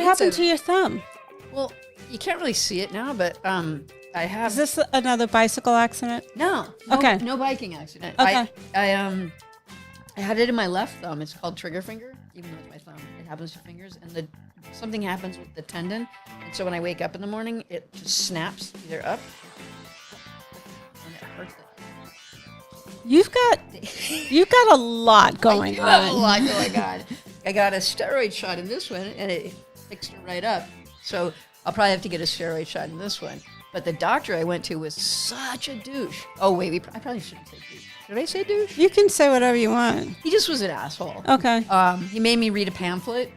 happened to your thumb? Well, you can't really see it now, but I have. Is this another bicycle accident? No. Okay. No biking accident. Okay. I had it in my left thumb. It's called trigger finger, even though it's my thumb. It happens to fingers, and something happens with the tendon, and so when I wake up in the morning, it just snaps either up, and it hurts. You've got a lot going I have a on. lot going on. I got a steroid shot in this one, and it fixed it right up. So I'll probably have to get a steroid shot in this one. But the doctor I went to was such a douche. Oh, wait, I probably shouldn't say douche. Did I say douche? You can say whatever you want. He just was an asshole. Okay. He made me read a pamphlet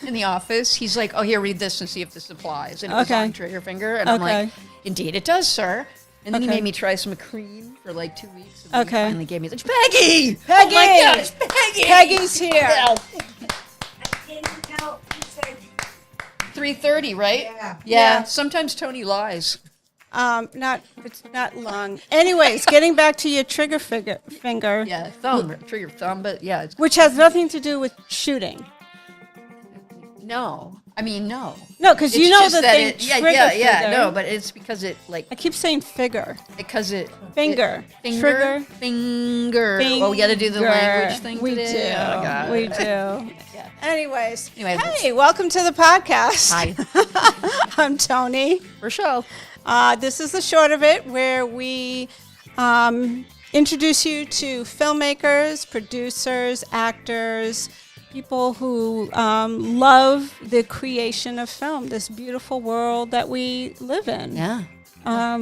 in the office. He's like, oh, here, read this and see if this applies. And it was on trigger finger. And I'm like, indeed it does, sir. And then he made me try some cream for like 2 weeks. And then he finally gave me the Peggy! Oh my God, it's Peggy! Peggy's here. Yeah. Can you tell? You said 3:30, right? Yeah. Sometimes Tony lies. It's not long. Anyways, getting back to your trigger finger. Yeah, trigger thumb, but yeah. Which has nothing to do with shooting. No. I mean, no. No, because you It's know just the that thing. Yeah. No, but it's because it I keep saying figure. Finger. Trigger. Finger. Oh, we got to do the language thing We today? do. Oh, God. We do. Yeah. Anyways, Anyway, hey, welcome to the podcast. Hi. I'm Tony. Rochelle. This is the short of it, where we introduce you to filmmakers, producers, actors, people who love the creation of film, this beautiful world that we live in. Yeah.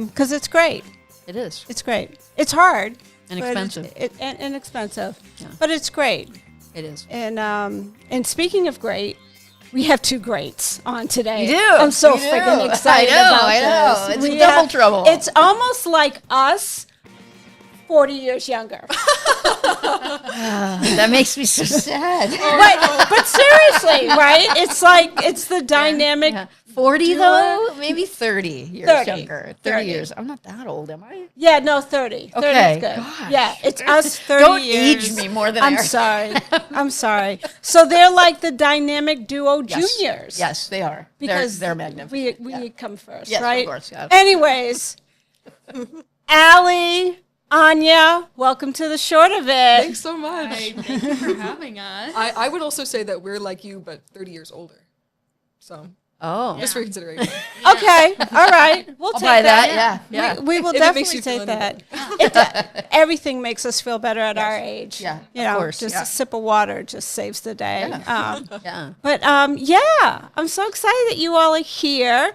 Because it's great. It is. It's great. It's hard. And but expensive. And expensive. Yeah. But it's great. It is. And speaking of great, we have two greats on today. You do. I'm so You do. freaking excited about I know. this. It's We double trouble. It's almost like us 40 years younger. That makes me so sad. But seriously, right? It's like, it's the dynamic. Yeah. 40 duo. though? Maybe 30 years 30. younger. 30 years. I'm not that old, am I? Yeah, no, 30. 30 Okay. is good. Gosh. Yeah, it's us 30 Don't years. age me more than I'm I are. sorry. I'm sorry. So they're like the dynamic duo juniors. Yes, they are. Because they're magnificent. we come first, Yes, of right? course, yeah. Anyways, Allie, Ania, welcome to the short of it. Thanks so much. Hi, thank you for having us. I would also say that we're like you, but 30 years older. So, Oh. just for consideration. Okay, all right. We'll I'll take buy that. that. Yeah. We will If it definitely makes you take feel that. any Everything makes us feel better at our age. Yeah, You of know, course, just yeah. a sip of water just saves the day. Yeah. But yeah, I'm so excited that you all are here.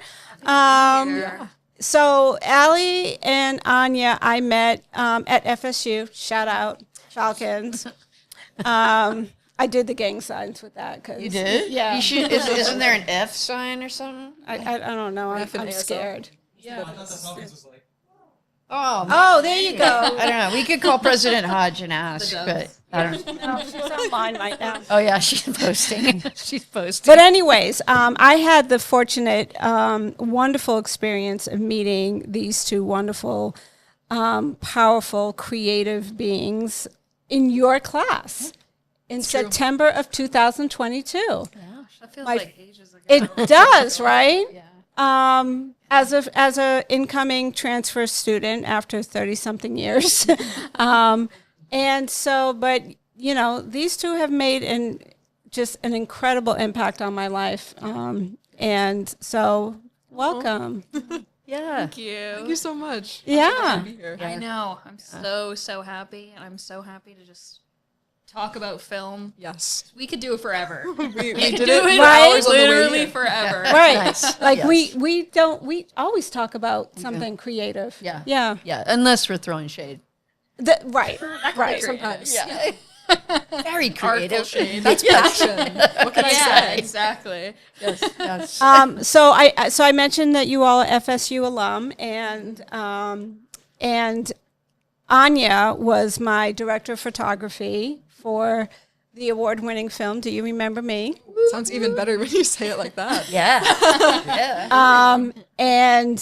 So Allie and Anya, I met at FSU. Shout out Falcons. I did the gang signs with that. Cause, You did? Yeah. You should, isn't there an F sign or something? I don't know. F and I'm ASL. scared. Oh, there you go. I don't know. We could call President Hodge and ask, but I don't know. No, she's online right now. Oh, yeah, she's posting. She's posting. But anyways, I had the fortunate, wonderful experience of meeting these two wonderful, powerful, creative beings in your class in September of 2022. That feels My- like ages ago. It does, right? Yeah. As a incoming transfer student after 30-something years. And so, but, you know, these two have made just an incredible impact on my life. And so, welcome. Yeah. Thank you. Thank you so much. Yeah. Be here. I know. I'm so happy, and I'm so happy to just talk about film. Yes. We could do it forever. We We did could it do it Right? hours on the way literally here. forever. Right. Nice. Like Yes. we always talk about something creative. Yeah. Yeah. Yeah, unless we're throwing shade. Right. Right. Sometimes. Yeah. Very Artful creative. shade. That's passion. What can I Yeah, say? exactly. Yes, yes. So I mentioned that you all are FSU alum, and Anya was my director of photography for the award-winning film. Do you remember me? Sounds even better when you say it like that. Yeah. Yeah.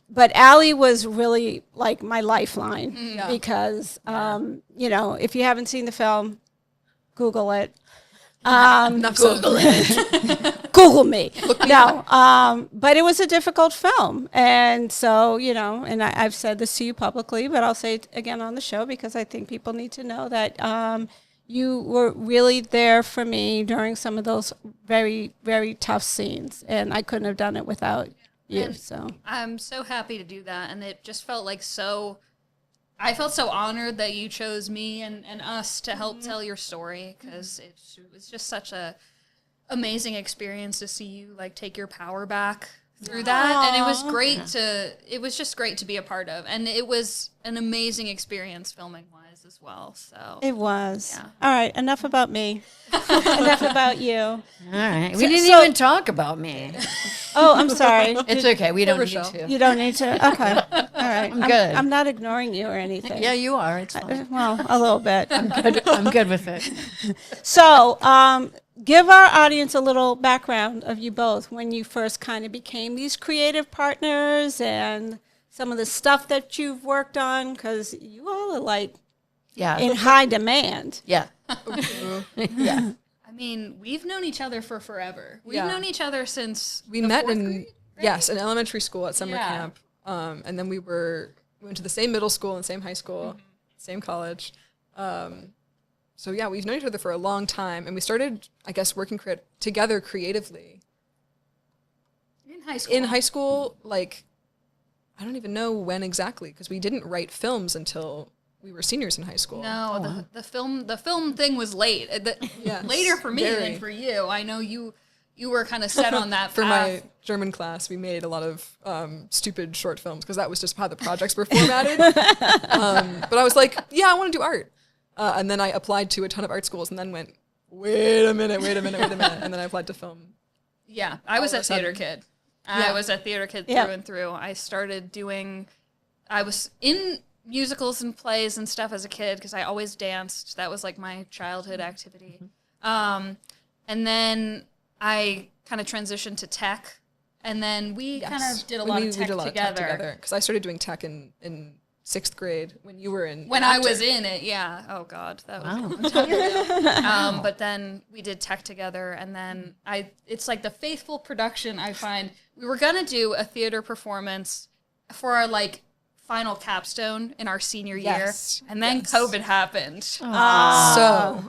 But Allie was really like my lifeline because, you know, if you haven't seen the film, Google it. Google it. Google me. No, but it was a difficult film. And so, you know, and I've said this to you publicly, but I'll say it again on the show because I think people need to know that you were really there for me during some of those very, very tough scenes. And I couldn't have done it without you. And So I'm so happy to do that. And it just felt like I felt so honored that you chose me and us to help tell your story, because it was just such a amazing experience to see you like take your power back through that. And it was great it was just great to be a part of. And it was an amazing experience filming wise as well. So it was. Yeah. All right, enough about me. Enough about you. All right. We didn't so- even talk about me. Oh, I'm sorry. It's okay. We don't need Rochelle. to. You don't need to? Okay. All right. I'm good. I'm not ignoring you or anything. Yeah, you are. It's fine. Well, a little bit. I'm good with it. So, give our audience a little background of you both when you first kind of became these creative partners and some of the stuff that you've worked on, because you all are like Yeah. in high demand. Yeah. I mean, we've known each other for forever. We've Yeah. known each other since We the met fourth in grade, right? yes, in elementary school at summer Yeah. camp, and then we went to the same middle school and same high school, same college. So yeah, we've known each other for a long time, and we started, I guess, working together creatively In high school. in high school. Like, I don't even know when exactly, because we didn't write films until we were seniors in high school. No, the film thing was late. Yes, Later for me very. than for you. I know you were kind of set on that For path. my German class, we made a lot of stupid short films because that was just how the projects were formatted. But I was like, yeah, I want to do art. And then I applied to a ton of art schools and then went, wait a minute. And then I applied to film. Yeah, I was all a of a sudden. theater kid. Yeah. I was a theater kid Yeah. through and through. I was in musicals and plays and stuff as a kid because I always danced. That was like my childhood activity. And then I kind of transitioned to tech. And then we kind of did a lot of tech together. Because I started doing tech in 6th grade when you were in When acting. I was in it, yeah. Oh God, that was Wow. a long time ago. But then we did tech together, and then it's like the faithful production. I find we were gonna do a theater performance for our like final capstone in our senior Yes, year, and then yes. COVID happened. So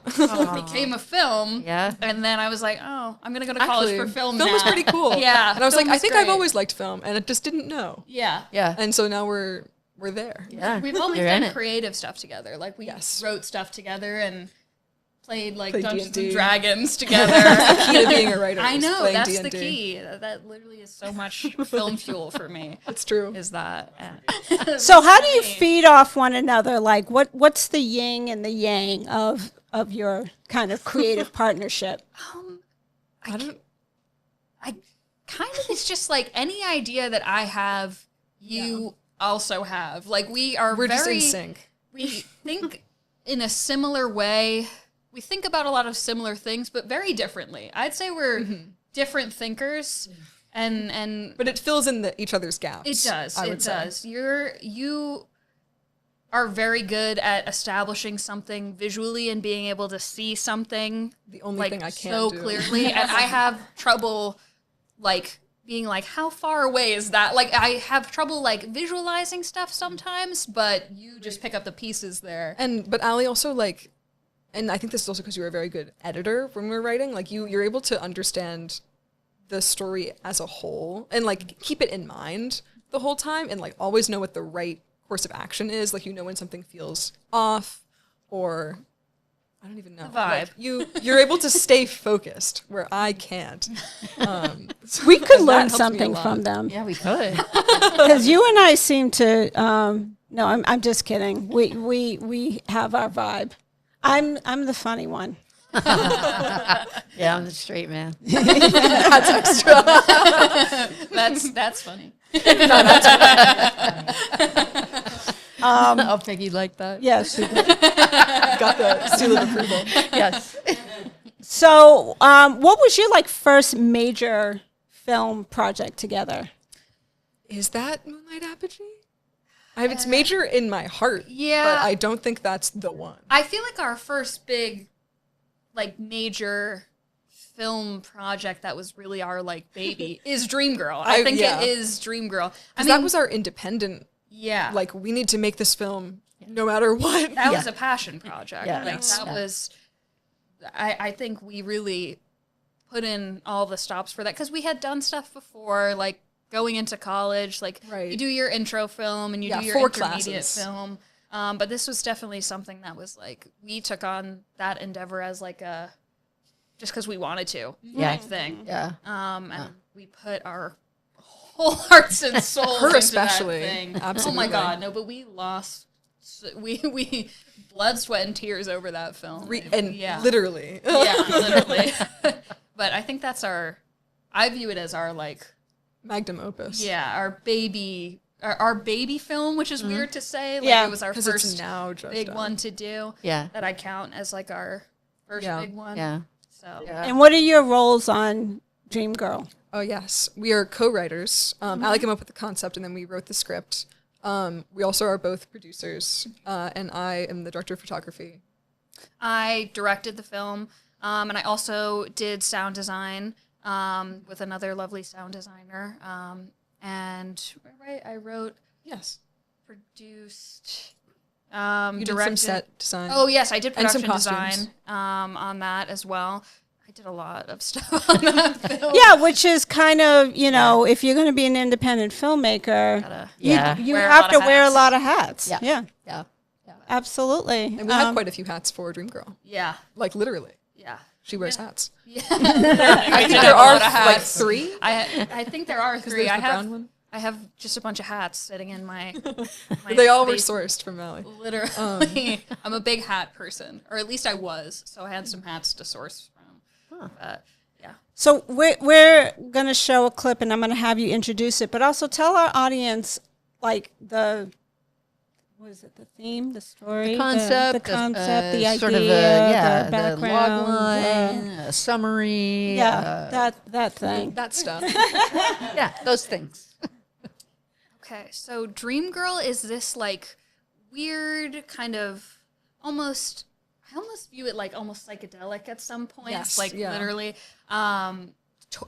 It became a film, Yeah. and then I was like, oh, I'm gonna go to college actually, for film. film was now. pretty cool. Yeah, And I was film like, I think I've great. always liked film, and I just didn't know. Yeah. Yeah. And so now we're there. Yeah. We've always You're in done it. creative stuff together. Like we Yes. wrote stuff together and played like Played Dungeons D&D. and Dragons together. Key to being a writer. I is know playing that's the D&D. key. That literally is so much film fuel for me. It's true. Is that? So how do you feed off one another? Like what's the yin and the yang of your kind of creative partnership? I don't. I kind of it's just like any idea that I have, you also have. Like we're We're just very in sync. we think in a similar way. We think about a lot of similar things, but very differently. I'd say we're different thinkers, and But it fills in each other's gaps. it does. I It would say. does. You are very good at establishing something visually and being able to see something The only like thing I can't so do. clearly, and I have trouble like being like, how far away is that? Like I have trouble like visualizing stuff sometimes, but you just pick up the pieces there. But Allie also like, and I think this is also because you were a very good editor when we were writing. Like you're able to understand the story as a whole and like keep it in mind the whole time and like always know what the right course of action is. Like you know when something feels off or I don't even know. The vibe. Like, you're able to stay focused where I can't. We could That learn helps me a something lot. from them. Yeah, we could. Because you and I seem to no, I'm just kidding. We have our vibe. I'm the funny one. Yeah, I'm the straight man. That's extra. That's funny. I'll Peggy like that. Yes. you did. Got the seal of approval. Yes. So, what was your like first major film project together? Is that Moonlight Apogee? It's major in my heart. Yeah. But I don't think that's the one. I feel like our first big like major film project that was really our like baby is Dreamgirl. I think yeah. it is Dreamgirl. I mean, that was our independent, yeah, like, we need to make this film no matter what. that was a passion project. Yeah. Like that was, I think we really put in all the stops for that because we had done stuff before, like going into college, like Right. you do your intro film and you do your 4 intermediate classes. film. But this was definitely something that was like, we took on that endeavor as like a, just because we wanted to type thing. Yeah. And we put our whole hearts and souls Her into especially. that thing. Absolutely. Oh my God, no, but we lost, we blood, sweat, and tears over that film. Literally. Yeah, literally. But I think that's I view it as our like, Magnum opus. yeah, our baby film, which is weird to say. Like Yeah. it was our 'Cause it's first now just big out. one to do. Yeah. That I count as like our first Yeah. big one. Yeah. So And what are your roles on Dreamgirl? Oh, yes. We are co-writers. Allie came up with the concept, and then we wrote the script. We also are both producers, and I am the director of photography. I directed the film, and I also did sound design with another lovely sound designer. And I wrote, Yes. produced, You did directed. some set design. Oh yes, I did And some production costumes. design on that as well. I did a lot of stuff on that film. Yeah, which is kind of, you know, if you're going to be an independent filmmaker, Gotta you wear a have lot to of wear a hats. lot of hats. Yeah. Yeah, Yeah. absolutely. And we had quite a few hats for Dreamgirl. Yeah, Like, literally. yeah. She wears hats. Yeah. I think there are, like, 3. I think there are 3. there's I the have brown one. I have just a bunch of hats sitting in my. They all were basement. sourced from Allie. Literally, I'm a big hat person, or at least I was. So I had some hats to source from. Yeah. So we're going to show a clip, and I'm going to have you introduce it, but also tell our audience, like, what is it, the theme, the story? The concept, the concept, the idea, sort of the the background. log line, a summary. Yeah, that thing. That stuff. Yeah, those things. Okay, so Dreamgirl is this like weird kind of almost. I almost view it like almost psychedelic at some points, Yes, like yeah. literally.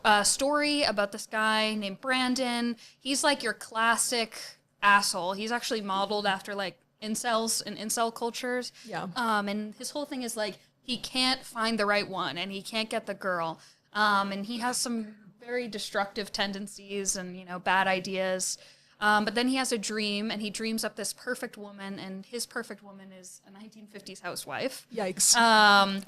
A story about this guy named Brandon. He's like your classic asshole. He's actually modeled after like incels and incel cultures. Yeah. And his whole thing is like he can't find the right one and he can't get the girl. And he has some very destructive tendencies and, you know, bad ideas. But then he has a dream, and he dreams up this perfect woman, and his perfect woman is a 1950s housewife. Yikes.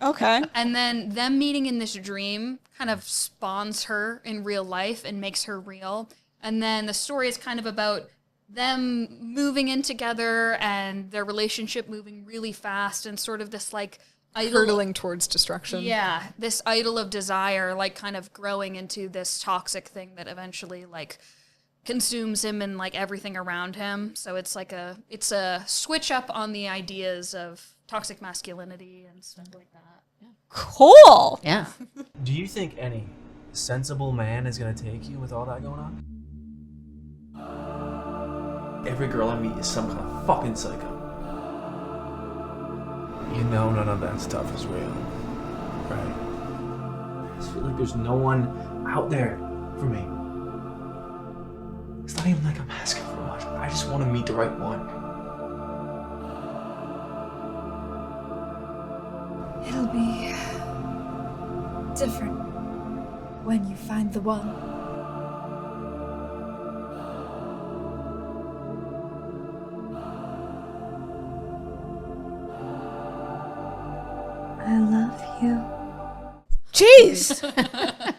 Okay. And then them meeting in this dream kind of spawns her in real life and makes her real. And then the story is kind of about them moving in together and their relationship moving really fast and sort of this like idol. Hurtling towards destruction. Yeah, this idol of desire, like kind of growing into this toxic thing that eventually like consumes him and like everything around him. So it's like it's a switch up on the ideas of toxic masculinity and stuff like that. Cool. Yeah. Do you think any sensible man is gonna take you with all that going on? Every girl I meet is some kind of fucking psycho. You know none of that stuff is real, right? I just feel like there's no one out there for me. It's not even like I'm asking for much. I just want to meet the right one. It'll be different when you find the one. I love you. Jeez.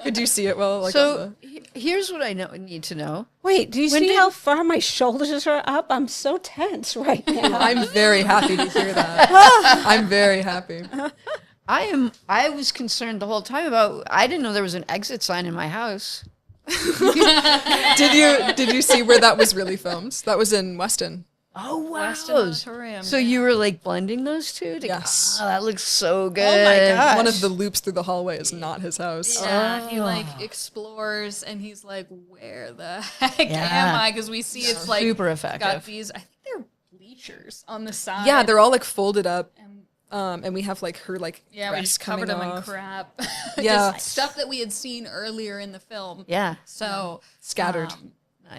Could you see it well? Like, So here's what I need to know. Wait, do you When see did- how far my shoulders are up? I'm so tense right now. I'm very happy to hear that. I'm very happy. I was concerned the whole time about, I didn't know there was an exit sign in my house. Did you see where that was really filmed? That was in Weston. Oh, wow. Weston Auditorium. So you were like blending those two? Yes. Oh, that looks so good. Oh my gosh. One of the loops through the hallway is not his house. Yeah, he like explores and he's like, "Where the heck Yeah. am I?" Because we see it's like Super it's got effective. these. I think they're bleachers on the side. Yeah, they're all like folded up. And And we have like her like Yeah, we dress just covered coming him in off. crap. Yeah. Just stuff that we had seen earlier in the film. Yeah. So Scattered. It's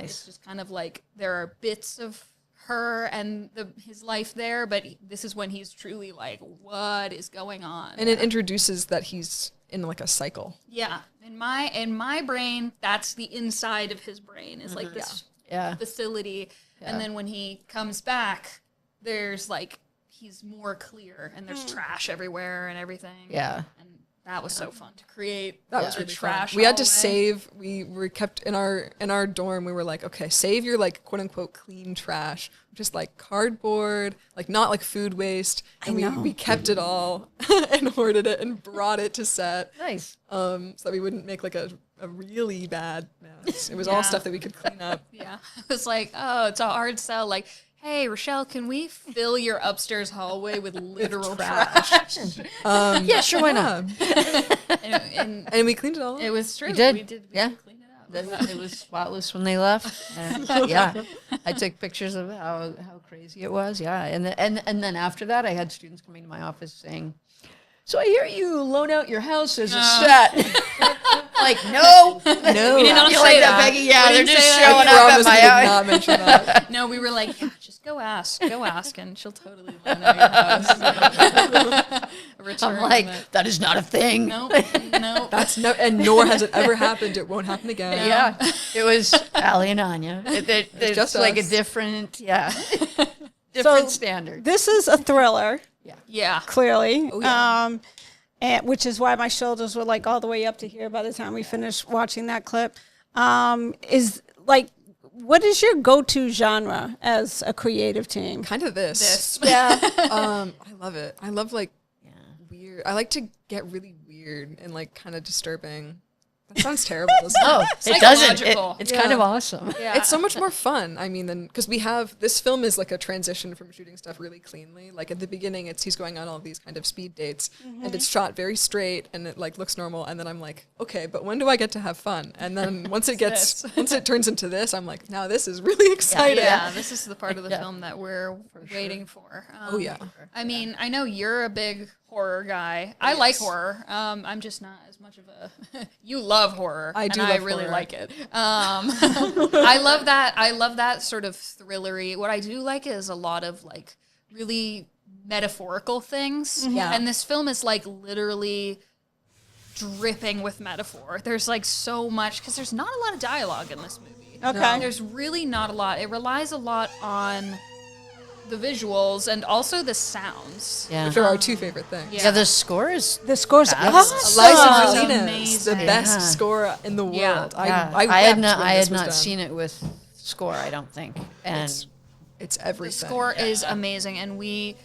Nice. just kind of like there are bits of her and his life there, but this is when he's truly like, what is going on? And it introduces that he's in like a cycle. Yeah, in my brain, that's the inside of his brain is like this Yeah. facility, and then when he comes back, there's like he's more clear, and there's trash everywhere and everything. Yeah. and that was so fun to create. That was the really trash. fun. We had to hallway. save. We were kept in our dorm. We were like, okay, save your like quote unquote clean trash, just like cardboard, like not like food waste. And we kept it all and hoarded it and brought it to set. Nice. So that we wouldn't make like a really bad mess. It was all stuff that we could clean up. Yeah, it was like, oh, it's a hard sell. Like, hey, Rochelle, can we fill your upstairs hallway with literal trash? Yeah, sure, why not? and And we cleaned it all up. it was true. You did? We did. Yeah. Clean it up. It was spotless when they left. And, yeah, I took pictures of how crazy it was. Yeah, and then after that, I had students coming to my office saying, "So I hear you loan out your house as a set." Like, no, We did not You say like that. Peggy? Yeah, We they're didn't just say that. showing I up at promise we my did house. not mention that. No, we were like, yeah, just go ask, and she'll totally loan out your house. Return I'm like, on it. that is not a thing. No, no. That's no, and nor has it ever happened. It won't happen again. Yeah, it was Allie and Anya. It's just like us. a different, different So standard. This is a thriller, Yeah. clearly. And, which is why my shoulders were like all the way up to here by the time we finished watching that clip. Is like, what is your go-to genre as a creative team? Kind of this. Yeah. I love it. I love like weird. I like to get really weird and like kind of disturbing. That sounds terrible. Doesn't it? Oh, it doesn't. Psychological. It's kind of awesome. Yeah. It's so much more fun. I mean, then because we have this film is like a transition from shooting stuff really cleanly. Like at the beginning, he's going on all these kind of speed dates, and it's shot very straight and it like looks normal. And then I'm like, okay, but when do I get to have fun? And then once it turns into this, I'm like, now this is really exciting. Yeah, this is the part of the film that we're waiting for. Oh yeah. I mean, I know you're a big horror guy. I like horror. I'm just not as much of a. You love horror. I do and I love really horror. like it. I love that. I love that sort of thrillery. What I do like is a lot of like really metaphorical things. Yeah. And this film is like literally dripping with metaphor. There's like so much because there's not a lot of dialogue in this movie. Okay. There's really not a lot. It relies a lot on the visuals and also the sounds. Yeah. Which are our two favorite things. Yeah, the score is. The score's awesome. Eliza Molina is amazing. the best Yeah. score in the world. Yeah. I had wept not. when I this had was not done. seen it with score. I don't think. And It's The everything. score is amazing, and we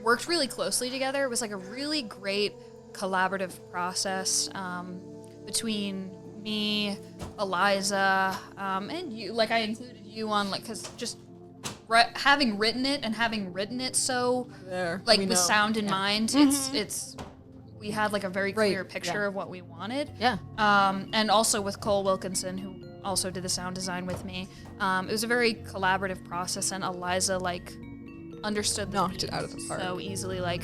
worked really closely together. It was like a really great collaborative process between me, Eliza, and you. Like I included you on like because just having written it so There, like we with know. sound in mind. It's we had like a very clear picture of what we wanted. yeah, And also with Cole Wilkinson, who also did the sound design with me. It was a very collaborative process, and Eliza like understood the Knocked it out of the park. so easily. Like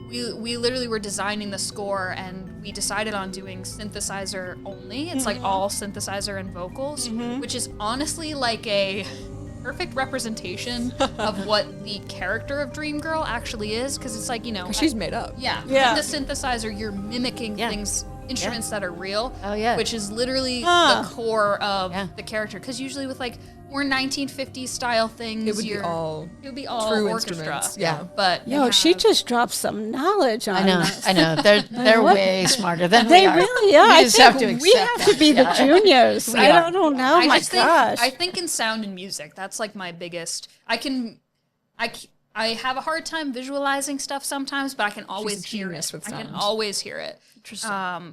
we literally were designing the score, and we decided on doing synthesizer only. It's like all synthesizer and vocals, which is honestly like a perfect representation of what the character of Dream Girl actually is, because it's like, you know, She's made up. yeah. Yeah. In the synthesizer, you're mimicking things, instruments that are real. Oh, yeah. Which is literally the core of Yeah. the character. Because usually with like more 1950s style things, It would be all orchestra. true instruments. Yeah. But Yo, you she have- just dropped some knowledge on I know. us. I know. They're what? way smarter than They we are. really are. We I just think have to we accept have to be the juniors. We I are. don't know. I My just think, gosh. I think in sound and music, that's like my biggest. I have a hard time visualizing stuff sometimes, but I can always a hear genius it. with I can sound. always hear it.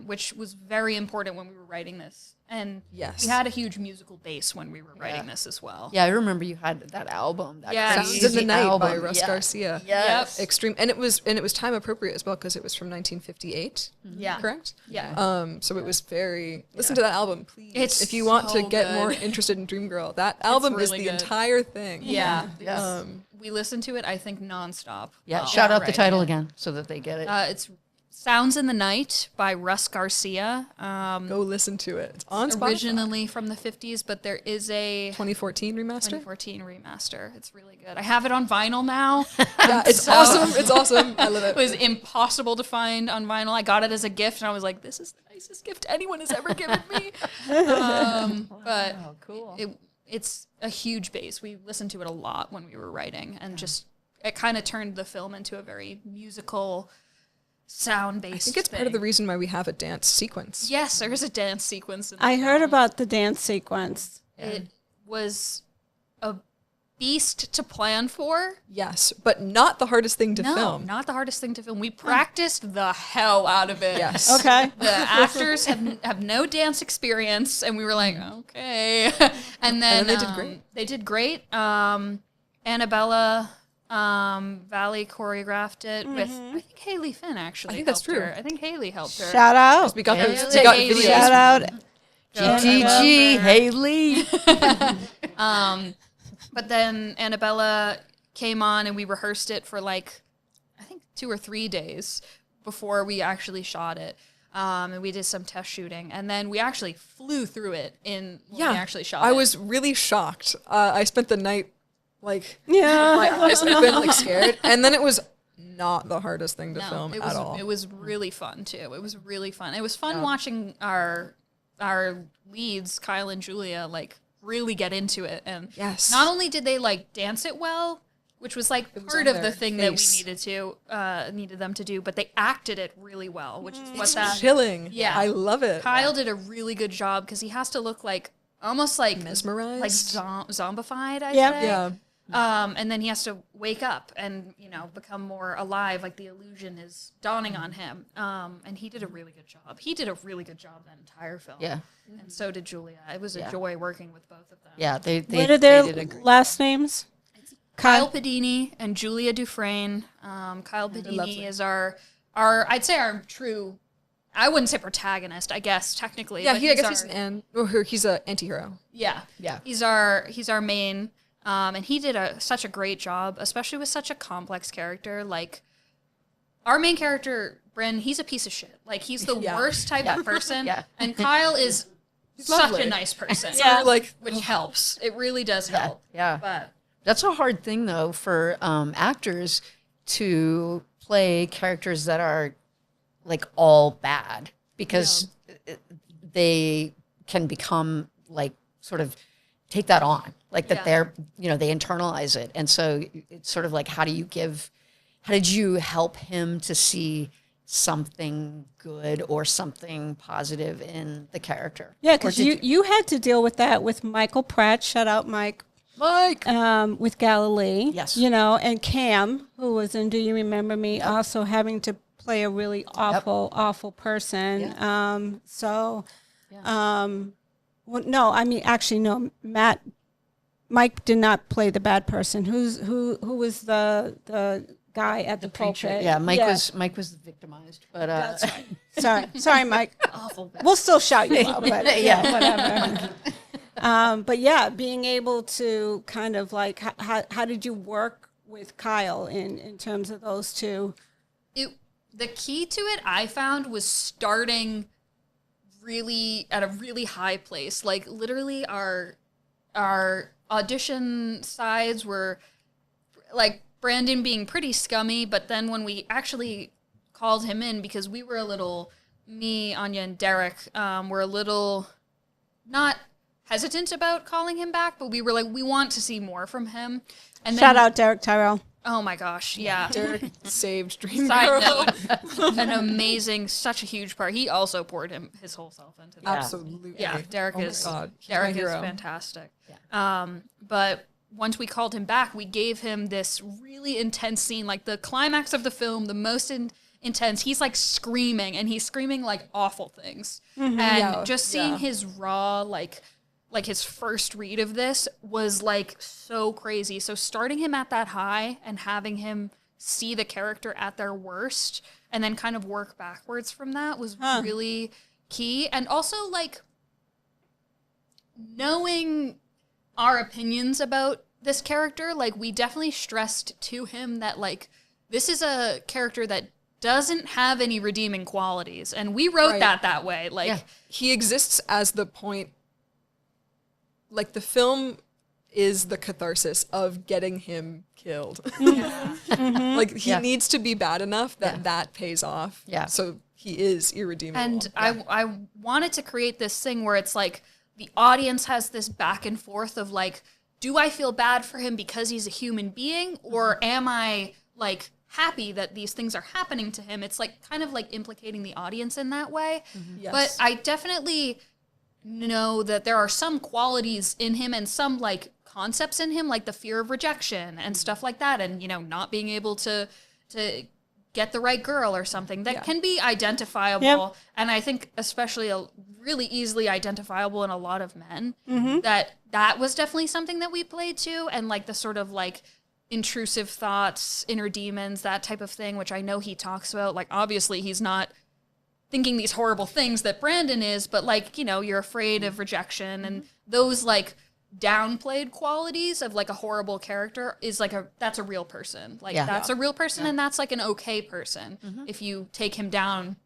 Which was very important when we were writing this. And Yes. we had a huge musical base when we were writing this as well. Yeah, I remember you had that album. That Yeah. crazy Sounds in the Night album. by Russ Yeah. Garcia. Yes. Extreme, and it was time appropriate as well because it was from 1958. Yeah. Correct. Yeah. So it was very. Listen to that album, please. It's if you want to so get good. more interested in Dream Girl, that album is really the good. entire thing. Yeah. Yes. we listened to it, I think, nonstop. Yeah, while shout out the writing title it. again so that they get it. It's Sounds in the Night by Russ Garcia. Go listen to it. It's on Spotify. Originally from the 50s, but there is a 2014 remaster. 2014 remaster. It's really good. I have it on vinyl now. Yeah, it's awesome. It's awesome. I love It it. was impossible to find on vinyl. I got it as a gift, and I was like, this is the nicest gift anyone has ever given me. But cool. it's a huge base. We listened to it a lot when we were writing, and just it kind of turned the film into a very musical, sound-based I think it's part of the reason why we have a dance sequence. Yes, there is a dance sequence in the I heard film. about the dance sequence. It was a beast to plan for. Yes, but not the hardest thing to No, film. not the hardest thing to film. We practiced the hell out of it. Yes. Okay. The actors have no dance experience, and we were like, okay. And then they did great. They did great. Annabella Valley choreographed it with, I think Haley Finn actually. I think that's helped true. her. I think Haley helped her. Shout out. We got Yeah, those. yeah, We got yeah, videos. Shout out. GTG, Haley. But then Annabella came on, and we rehearsed it for like, I think 2 or 3 days before we actually shot it. And we did some test shooting, and then we actually flew through it when we actually shot it. I was really shocked. I spent the night like Yeah. my eyes open, like scared, and then it was not the hardest thing to No, film it at was, all. It was really fun too. It was really fun. It was fun watching our leads, Kyle and Julia, like really get into it. And Yes. not only did they like dance it well, which was like was part on of the their thing face. that we needed them to do, but they acted it really well, which is what that chilling. Yeah. I love it. Kyle did a really good job because he has to look like almost like Mesmerized? like zombified. I'd Yep. say. Yeah. And then he has to wake up and, become more alive, like the illusion is dawning on him. And he did a really good job. He did a really good job that entire film. Yeah. And so did Julia. It was a joy working with both of them. Yeah, they What are their did a great last names? Kyle Padini and Julia Dufresne. Kyle Padini lovely. is our I'd say our true, I wouldn't say protagonist, I guess, technically. Yeah, but I guess he's he's an anti-hero. Yeah. Yeah. He's our main, and he did such a great job, especially with such a complex character. Like, our main character, Bryn, he's a piece of shit. Like, he's the Yeah. worst type of person. Yeah. And Kyle is such lovely. a nice person. Yeah. Like Which helps. It really does help. Yeah. But That's a hard thing, though, for actors to play characters that are like all bad, because they can become like sort of take that on, like that Yeah. they're, they internalize it. And so it's sort of like, how did you help him to see something good or something positive in the character? Yeah, Or because did you had to deal with that with Michael Pratt. Shout out, Mike. Mike. With Galilee. Yes. And Cam, who was in Do You Remember Me, also having to play a really awful person. Well, no, I mean, actually, no, Mike did not play the bad person. Who was the guy at the pulpit? Yeah, Mike was victimized, but That's right. Sorry, Mike. We'll still shout you out, but whatever. But yeah, being able to kind of like, how did you work with Kyle in terms of those two? the key to it, I found, was starting really at a really high place. Like, literally our audition sides were like Brandon being pretty scummy, but then when we actually called him in, because we were a little, me, Anya, and Derek were a little not hesitant about calling him back, but we were like, we want to see more from him. And Shout out Derek Tyrell. Oh my gosh, yeah. Derek saved Dream Side Girl. note, an amazing, such a huge part. He also poured his whole self into that. Absolutely. Yeah, Derek Oh my is God. He's Derek my is hero. fantastic. But once we called him back, we gave him this really intense scene, like the climax of the film, the most intense. He's like screaming, and he's screaming like awful things. And Yeah, just seeing yeah. his raw, like his first read of this was like so crazy. So starting him at that high and having him see the character at their worst and then kind of work backwards from that was really key. And also like knowing our opinions about this character, like, we definitely stressed to him that, like, this is a character that doesn't have any redeeming qualities. And we wrote that way. Like, he exists as the point, like the film is the catharsis of getting him killed. Like he needs to be bad enough that that pays off. Yeah. So he is irredeemable. And I wanted to create this thing where it's like the audience has this back and forth of like, do I feel bad for him because he's a human being, or am I like happy that these things are happening to him? It's like kind of like implicating the audience in that way. Yes. But I definitely know that there are some qualities in him and some like concepts in him, like the fear of rejection and stuff like that, and, you know, not being able to get the right girl or something that can be identifiable. Yep. And I think especially really easily identifiable in a lot of men, that was definitely something that we played to, and like the sort of like intrusive thoughts, inner demons, that type of thing, which I know he talks about. Like, obviously he's not thinking these horrible things that Brandon is, but like, you know, you're afraid of rejection, and those like downplayed qualities of like a horrible character is like that's a real person. Like that's a real person, and that's like an okay person if you take him down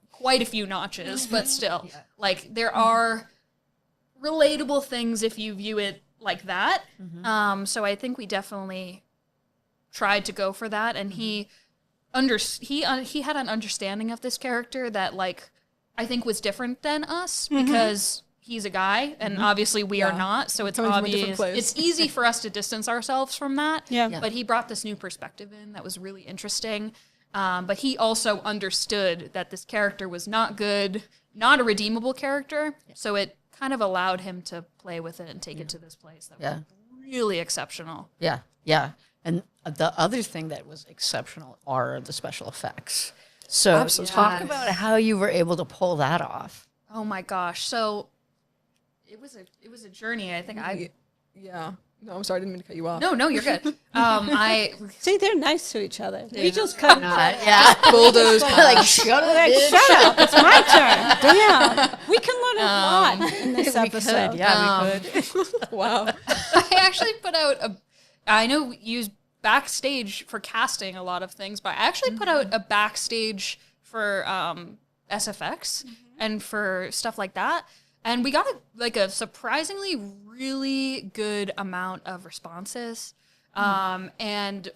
quite a few notches, but still like there are relatable things if you view it like that. So I think we definitely tried to go for that, and he had an understanding of this character that like I think was different than us, because he's a guy and obviously we are not, so it's Coming from a different obvious. place. It's easy for us to distance ourselves from that. But he brought this new perspective in that was really interesting. But he also understood that this character was not good, not a redeemable character, so it kind of allowed him to play with it and take it to this place that was really exceptional. Yeah. And the other thing that was exceptional are the special effects. So talk about how you were able to pull that off. Oh my gosh. So it was a journey. I think Yeah. No, I'm sorry, I didn't mean to cut you off. No, you're good. See, they're nice to each other. We just cut each other. Bulldoze. Like, shut up, Like, bitch. shut up, it's my turn. Damn. We can learn a lot in this episode. We could. Wow. I actually put out I know we use backstage for casting a lot of things, but I actually put out a backstage for SFX and for stuff like that. And we got a surprisingly really good amount of responses. And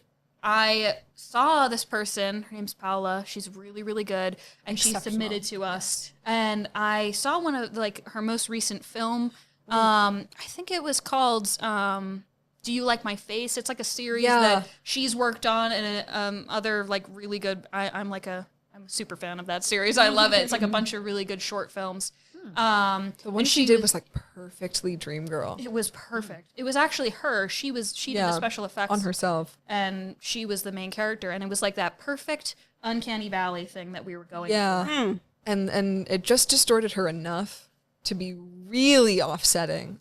I saw this person, her name's Paula, she's really, really good, and she submitted to us. And I saw one of like her most recent film. I think it was called Do You Like My Face? It's like a series that she's worked on, and other like really good. I'm a super fan of that series. I love it. It's like a bunch of really good short films. The one she did was like perfectly dream girl. It was perfect. It was actually her. She did the special effects on herself, and she was the main character. And it was like that perfect uncanny valley thing that we were going for. And it just distorted her enough to be really offsetting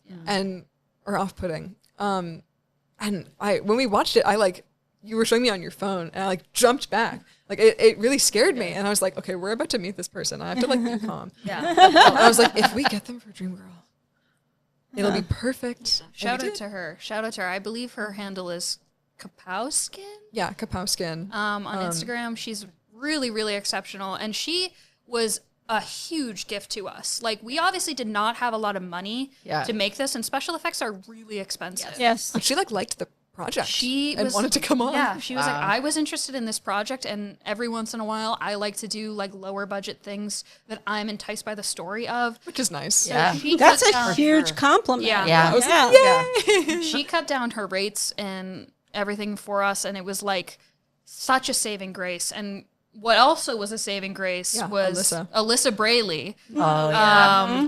or off-putting. And when we watched it, you were showing me on your phone, and I like jumped back. Like it really scared me, and I was like, okay, we're about to meet this person. I have to like be calm. I was like, if we get them for Dream Girl, it'll be perfect. Shout out to her. I believe her handle is Kapowskin. Yeah, Kapowskin. On Instagram, she's really, really exceptional, and she was a huge gift to us. Like, we obviously did not have a lot of money to make this, and special effects are really expensive. Yes. But she liked the project. She wanted to come on. Yeah, she was like, I was interested in this project, and every once in a while, I like to do like lower budget things that I'm enticed by the story of. Which is nice. Yeah. That's a huge compliment. She cut down her rates and everything for us, and it was like such a saving grace. And what also was a saving grace was Alyssa Brayley. Oh yeah.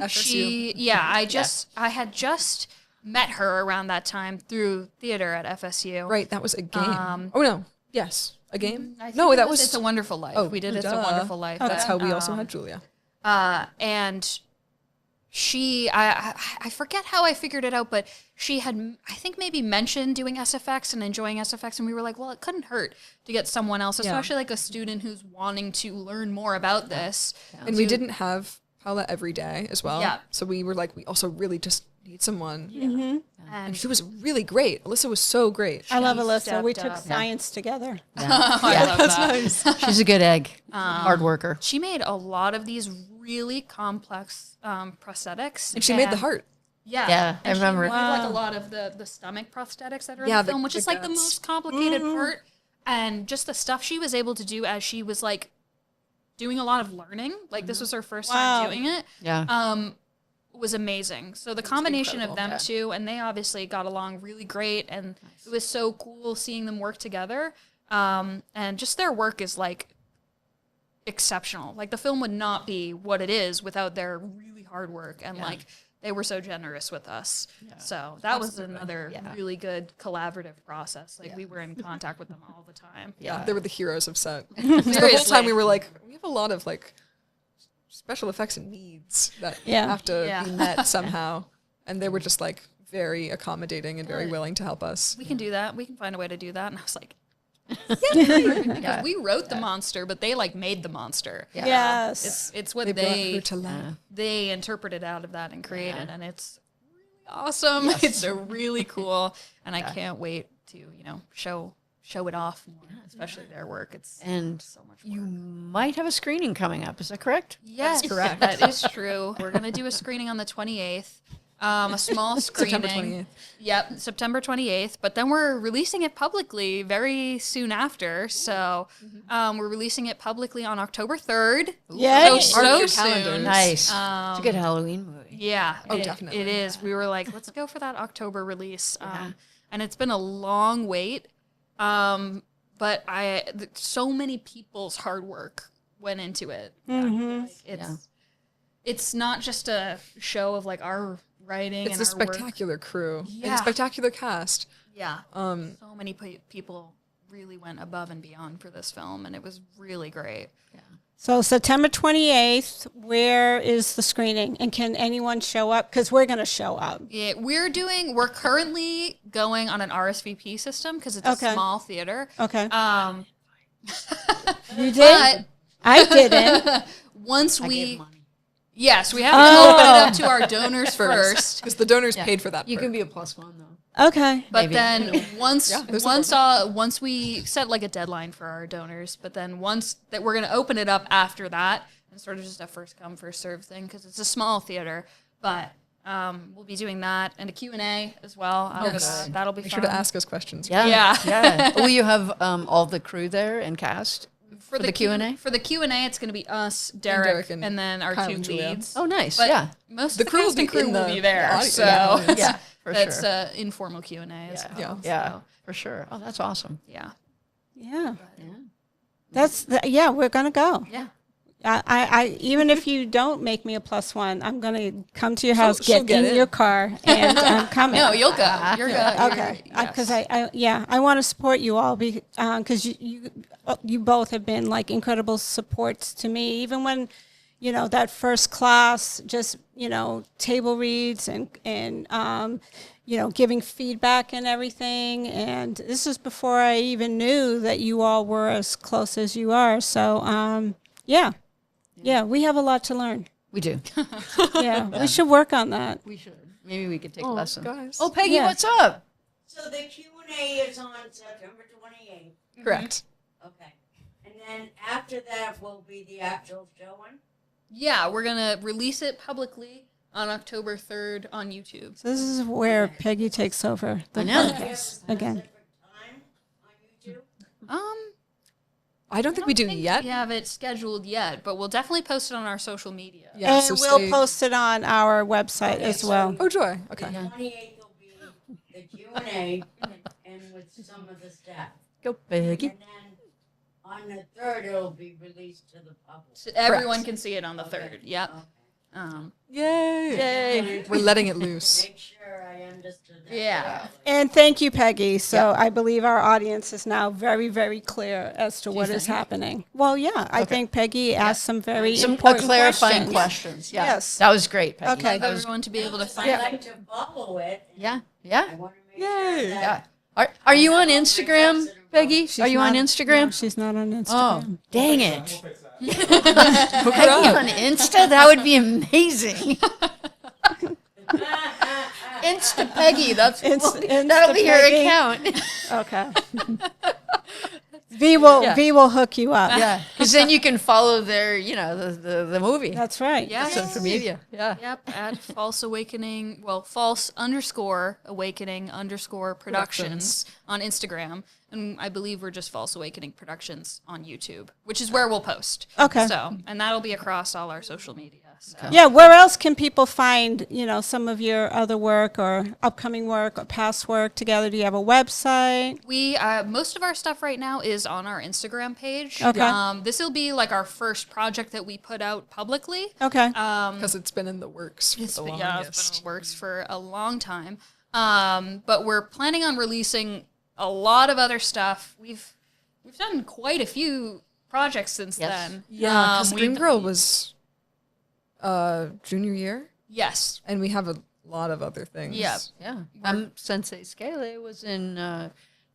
I had just met her around that time through theater at FSU. Right, that was a game. Oh no, yes, a game. No, that was It's a Wonderful Life. We did It's a Wonderful Life. That's how we also had Julia. And she, I forget how I figured it out, but she had, I think, maybe mentioned doing SFX and enjoying SFX, and we were like, well, it couldn't hurt to get someone else, especially like a student who's wanting to learn more about this. And we didn't have Paula every day as well. Yeah. So we were like, we also really just need someone And She was really great. Alyssa was so great. I love She Alyssa. We stepped took up. science together. I love That's that. nice. She's a good egg. Hard worker. She made a lot of these really complex prosthetics. And she made the heart. Yeah, Yeah, I and remember. She made like a lot of the stomach prosthetics that are in Yeah, the film, which the is like the guts. most complicated part. And just the stuff she was able to do as she was like doing a lot of learning. Like this was her first time doing it. Yeah. Was amazing. So the combination of them Yeah. two, and they obviously got along really great, and it was so cool seeing them work together. And just their work is like exceptional. Like the film would not be what it is without their really hard work, and like they were so generous with us. So that was another really good collaborative process. Like we were in contact with them all the time. Yeah, they were the heroes of set. The whole time we were like, we have a lot of like special effects and needs that have to be met somehow, and they were just like very accommodating and very willing to help us. We can do that. We can find a way to do that. And I was like, because we wrote the monster, but they like made the monster. Yes. It's what They brought they her to life. they interpreted out of that and created, and it's really awesome. It's really cool, and I can't wait to show it off more, especially their work. It's And so much you work. might have a screening coming up. Is that correct? Yes, correct. That is true. We're gonna do a screening on the 28th. A small screening. September 28th. Yep, September 28th. But then we're releasing it publicly very soon after. So we're releasing it publicly on October 3rd. Yay. So Mark your soon. calendars. Nice. It's a good Halloween movie. Yeah, Definitely. it is. We were like, let's go for that October release. And it's been a long wait. But so many people's hard work went into it. It's not just a show of like our writing It's and a our work. spectacular crew and Yeah. a spectacular cast. Yeah. So many people really went above and beyond for this film, and it was really great. So September 28th, where is the screening? And can anyone show up? Because we're going to show up. Yeah, we're currently going on an RSVP system because it's Okay. a small theater. Okay. You did? But I didn't. once I gave we, money. yes, we have to open it up to our donors first. Because the donors paid for that. You part. can be a +1 though. Okay. But Maybe. then once there's once we set like a deadline for our donors, but then once that we're gonna open it up after that, and sort of just a first come first serve thing because it's a small theater. But we'll be doing that and a Q&A as well. That'll be Make fun. sure to ask us questions. Yeah. Yeah. Yeah. Will you have all the crew there and cast? For the Q&A? For the Q&A, it's going to be us, Derek, Derek and then our Kyle two and Julia. leads. Oh, nice. But Yeah. most The of the crew will cast and be crew in will the be there, audience. so Yeah. Yeah, for that's sure. informal Q&A as Yeah. well. Yeah, So, for sure. Oh, that's awesome. yeah. Yeah. Yeah. Yeah, we're going to go. Yeah. I even if you don't make me a +1, I'm going to come to your house, she'll get get in it. your car, and I'm coming. No, you'll go. You're good. Okay, because I want to support you all because you both have been like incredible supports to me, even when that first class, just table reads and giving feedback and everything, and this is before I even knew that you all were as close as you are. So yeah, we have a lot to learn. We do. Yeah, we should work on that. We should. Maybe we could take lessons. guys. Oh, Peggy, Yeah. what's up? So the Q&A is on September 28th. Correct. Okay. And then after that will be the actual showing? Yeah, we're going to release it publicly on October 3rd on YouTube. So this is where Peggy takes over. I know. podcast again. Specific time on YouTube? I don't think we do think yet. We have it scheduled yet, but we'll definitely post it on our social media. Yeah, And so we'll stay- post it on our website as well. Oh, joy. Okay. The 28th will be the Q&A and with some of the staff. Go, Peggy. And then on the 3rd, it'll be released to the public. So everyone can see it on the 3rd. Yep. Okay. Yay. We're letting it loose. Make sure I understood that. Yeah. correctly. And thank you, Peggy. So I believe our audience is now very, very clear as to what is happening. Well, yeah, I think Peggy asked some very important clarifying questions. questions. Yeah. Yes. That was great, Peggy. Okay. That was, Everyone to be able to find I out. like to follow it. And yeah. I Yeah. want to make sure Yeah. that Are you on Instagram, Peggy? Are you on No, Instagram? she's not on Oh, Instagram. dang it. Peggy on Insta? That would be amazing. Insta Peggy. That'll be your Peggy. account. Okay. V will Yeah. V will hook you up. Yeah, because then you can follow their, the movie. That's right. Yeah. Social media. Yeah. Yep, at false awakening, false_awakening_productions on Instagram. And I believe we're just False Awakening Productions on YouTube, which is where we'll post. Okay. So, and that'll be across all our social media. So. Yeah, where else can people find, some of your other work or upcoming work or past work together? Do you have a website? We most of our stuff right now is on our Instagram page. Okay. This will be like our first project that we put out publicly. Okay. Because it's been in the works for the longest. Yeah, it's been in the works for a long time. But we're planning on releasing a lot of other stuff. We've done quite a few projects since then. Yeah, because we've- Dreamgirl was junior year, Yes. and we have a lot of other things. Yeah. Yeah. Sensei Scale was in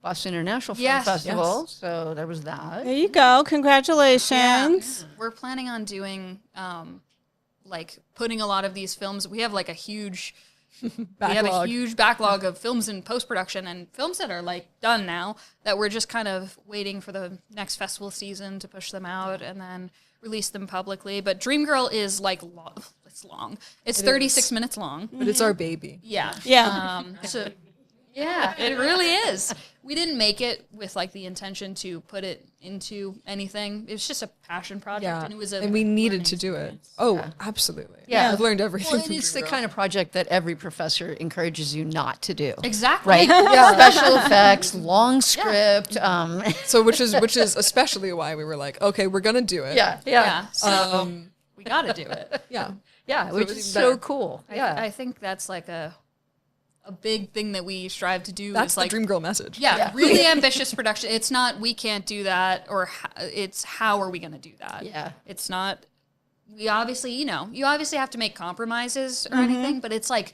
Boston International Film Yes. Festival, so there was that. There you go. Congratulations. We're planning on doing like putting a lot of these films. We have like a huge backlog of films in post-production and films that are like done now that we're just kind of waiting for the next festival season to push them out and then release them publicly. But Dreamgirl is like it's long. It's 36 minutes long. But it's our baby. Yeah. Yeah. So yeah, it really is. We didn't make it with like the intention to put it into anything. It was just a passion project, Yeah, and it was and we needed learning to do it. experience. Oh, absolutely. Yeah. I've learned everything Well, from it's the Dreamgirl. kind of project that every professor encourages you not to do. Exactly. Right? Special effects, long script. So which is especially why we were like, okay, we're gonna do it. Yeah. So we got to do it. Yeah. Yeah, which it's is better. so cool. I think that's like a big thing that we strive to do. That's is the like, Dreamgirl message. yeah, really ambitious production. It's not we can't do that, or it's how are we going to do that? Yeah. It's not. We obviously, you obviously have to make compromises or anything, but it's like,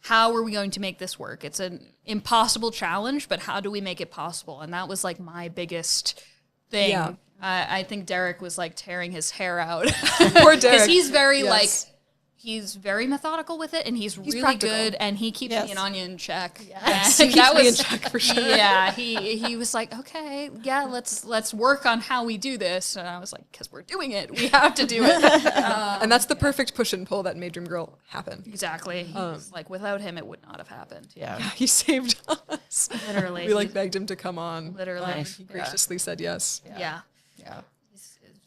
how are we going to make this work? It's an impossible challenge, but how do we make it possible? And that was like my biggest thing. Yeah. I think Derek was like tearing his hair out. Poor Derek. Because he's very Yes. he's very methodical with it, and he's really practical. good, and he keeps Yes. me and Anya in check. Yes, And he keeps me in check for sure. Yeah, he was like, okay, yeah, let's work on how we do this, and I was like, because we're doing it, we have to do it. And that's the perfect push and pull that made Dreamgirl happen. Exactly. He was like, without him, it would not have happened. Yeah. He saved us. Literally. We begged him to come on. Literally. Nice. He graciously said yes. Yeah. Yeah.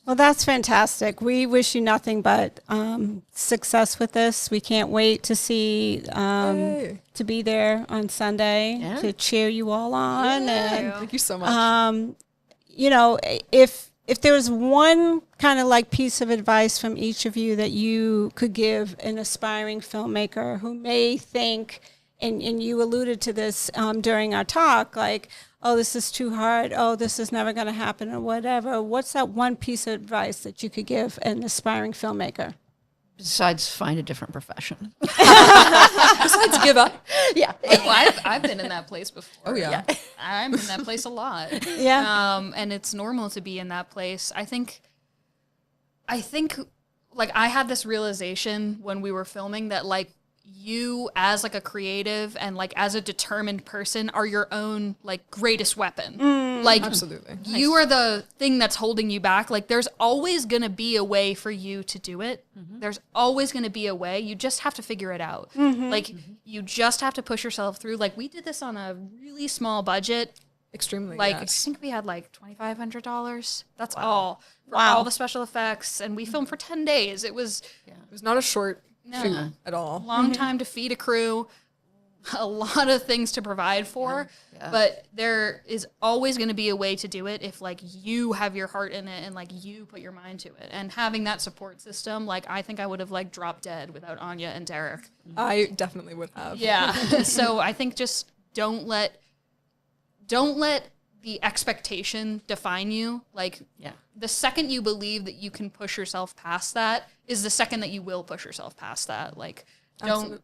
Well, that's fantastic. We wish you nothing but success with this. We can't wait to see Yay. to be there on Sunday Yeah. to cheer you all on. And Thank you so much. if there was one kind of like piece of advice from each of you that you could give an aspiring filmmaker who may think, and you alluded to this during our talk, like, oh, this is too hard, oh, this is never going to happen, or whatever, what's that one piece of advice that you could give an aspiring filmmaker? Besides, find a different profession. Besides give up. Yeah. Well, I've been in that place before. Oh, yeah. I'm in that place a lot. Yeah. And it's normal to be in that place. I think like I had this realization when we were filming that like you as like a creative and like as a determined person are your own like greatest weapon. Like Absolutely. you are the thing that's holding you back. Like there's always going to be a way for you to do it. There's always going to be a way. You just have to figure it out. Like you just have to push yourself through. Like we did this on a really small budget. Extremely, Like yes. I think we had like $2,500. That's all for Wow. all the special effects, and we filmed for 10 days. It was It was not a short No. shoot at all. a long time to feed a crew, a lot of things to provide for, but there is always going to be a way to do it if like you have your heart in it and like you put your mind to it. And having that support system, like I think I would have like dropped dead without Anya and Derek. I definitely would have. Yeah. So I think just don't let the expectation define you. Like the second you believe that you can push yourself past that is the second that you will push yourself past that. Like don't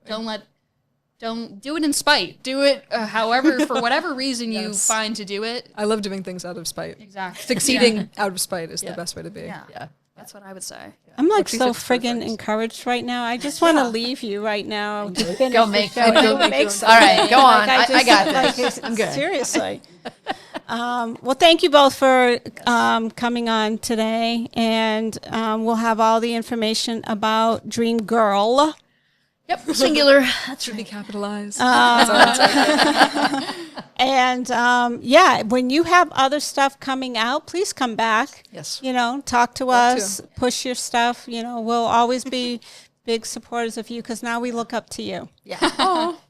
do it in spite. Do it however, for whatever reason you Yes. find to do it. I love doing things out of spite. Exactly. Succeeding out of spite is the best way to be. Yeah. Yeah. That's what I would say. I'm like she so said's friggin' perfect. encouraged right now. I just want to leave you right now. To finish Go the make show. it. Go Go make All something. right, go on. Like, I got like, this. I'm good. Seriously. Well, thank you both for coming on today, and we'll have all the information about Dream Girl. Yep, singular. That's Should be capitalized. And yeah, when you have other stuff coming out, please come back. Yes. You know, talk to us, push your stuff. You know, we'll always be big supporters of you because now we look up to you. Yeah.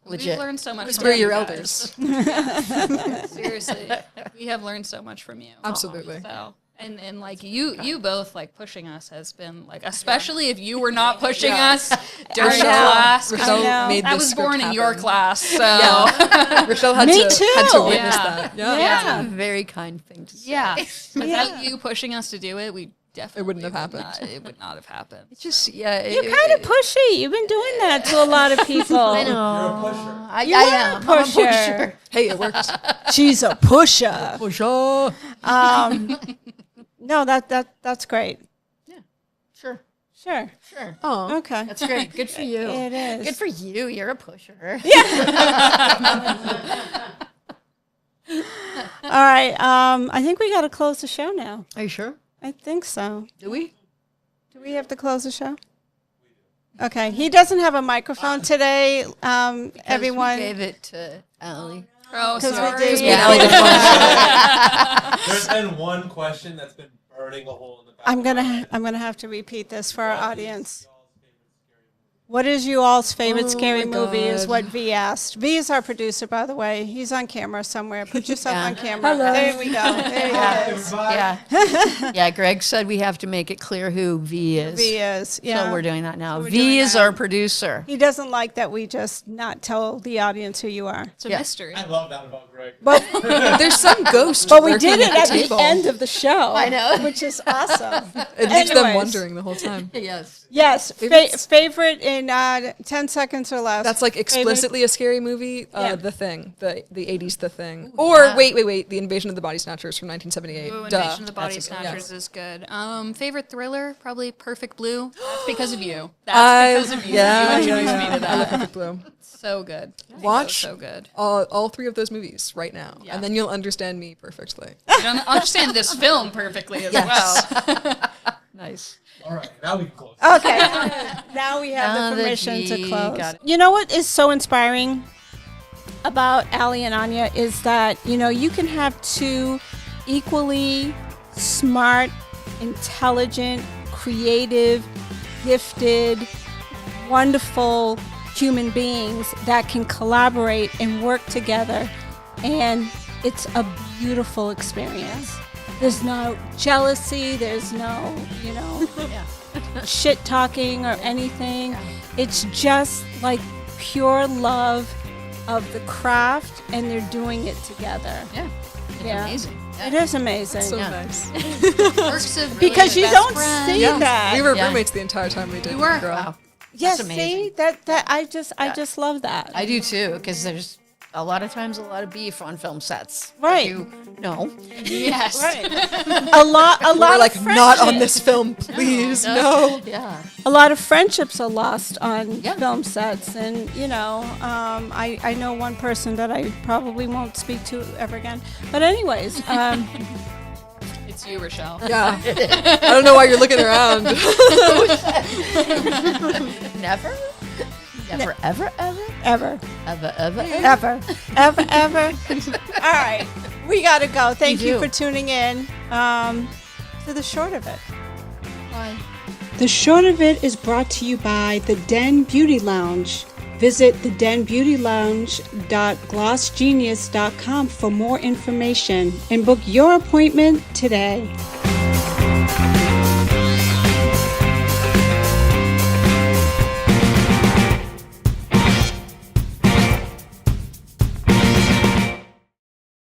We've Legit. learned so much from We're you your guys. elders. Seriously, we have learned so much from you. Absolutely. So, and like you both like pushing us has been like, especially if you were not pushing us during I know. class. Rochelle know. made I this was script born in your happen. class, so Rochelle had Me to too. witness Yeah. that. Yeah. That's a very kind thing to say. yeah. Without you pushing us to do it, we definitely wouldn't have would happened. not- it would not have happened. It's just, yeah. You're kind of pushy. You've been doing that to a lot of people. I know. I You are a am. I'm a pusher. pusher. Hey, it worked. She's a pusher. Pusher. No, that's great. Sure. Sure. Sure. Oh, Okay. That's great. Good for you. It is. Good for you. You're a pusher. All right. I think we got to close the show now. Are you sure? I think so. Do we? Do we have to close the show? Okay. He doesn't have a microphone today. Everyone. We gave it to Allie. Oh, 'Cause we sorry. did- Yeah, Allie didn't want to There's been one question that's been burning a hole in the back. I'm gonna have to repeat this for our audience. What is you all's favorite scary my movie? Is God. what V asked. V is our producer, by the way. He's on camera somewhere. Put yourself Yeah. on camera. There we go. There he is. Yeah. Yeah, Greg said we have to make it clear who V is. V is. Yeah. So we're doing that now. we're V doing is that. our producer. He doesn't like that we just not tell the audience who you are. It's a Yeah. mystery. I love that about Greg. But there's some ghost. but we lurking did it at the table. end of the show. I know. which is awesome. It leaves them Anyways. wondering the whole time. Yes. Yes, Favorites? favorite in 10 seconds or less. That's like Favorite? explicitly a scary movie. Yeah. The Thing, the 80s, The Thing. Or wait, The Invasion of the Body Snatchers from 1978. Ooh, Duh. Invasion of the Body That's a good- Snatchers yes. is good. Favorite thriller, probably Perfect Blue. That's because of you. That's because of you. Yeah, You yeah, introduced me yeah. to I love that. Perfect Blue. So good. Watch So good. all three of those movies right now, Yeah. and then you'll understand me perfectly. You don't understand this film perfectly as well. Nice. All right, now we can close. Okay. Now we have Now the that permission to we close. got it. You know what is so inspiring about Allie and Anya is that, you know, you can have two equally smart, intelligent, creative, gifted, wonderful human beings that can collaborate and work together. And it's a beautiful experience. There's no jealousy, there's no, you know, shit talking or anything. It's just like pure love of the craft, and they're doing it together. Yeah. It's Yeah. amazing. It is amazing. So Yeah. nice. Perks of being Because a you best don't friend. see Yeah. that. We were Yeah. roommates the entire time we did. We were. Girl. Wow. Yes, That's see amazing. that I just love that. I do too, because there's a lot of times a lot of beef on film sets. Right. You know. Yes. Right. a lot We were of like, not on friendships- this film, please, no. Yeah. A lot of friendships are lost on Yeah. film sets, and you know, I know one person that I probably won't speak to ever again. But anyways, It's you, Rochelle. Yeah. I don't know why you're looking around. Never? Never, ever, ever? ever, Ever, ever, ever? ever, ever, ever. All right, we gotta go. Thank We you do. for tuning in to the short of it. Bye. The Short of It is brought to you by the Den Beauty Lounge. Visit thedenbeautylounge.glossgenius.com for more information and book your appointment today.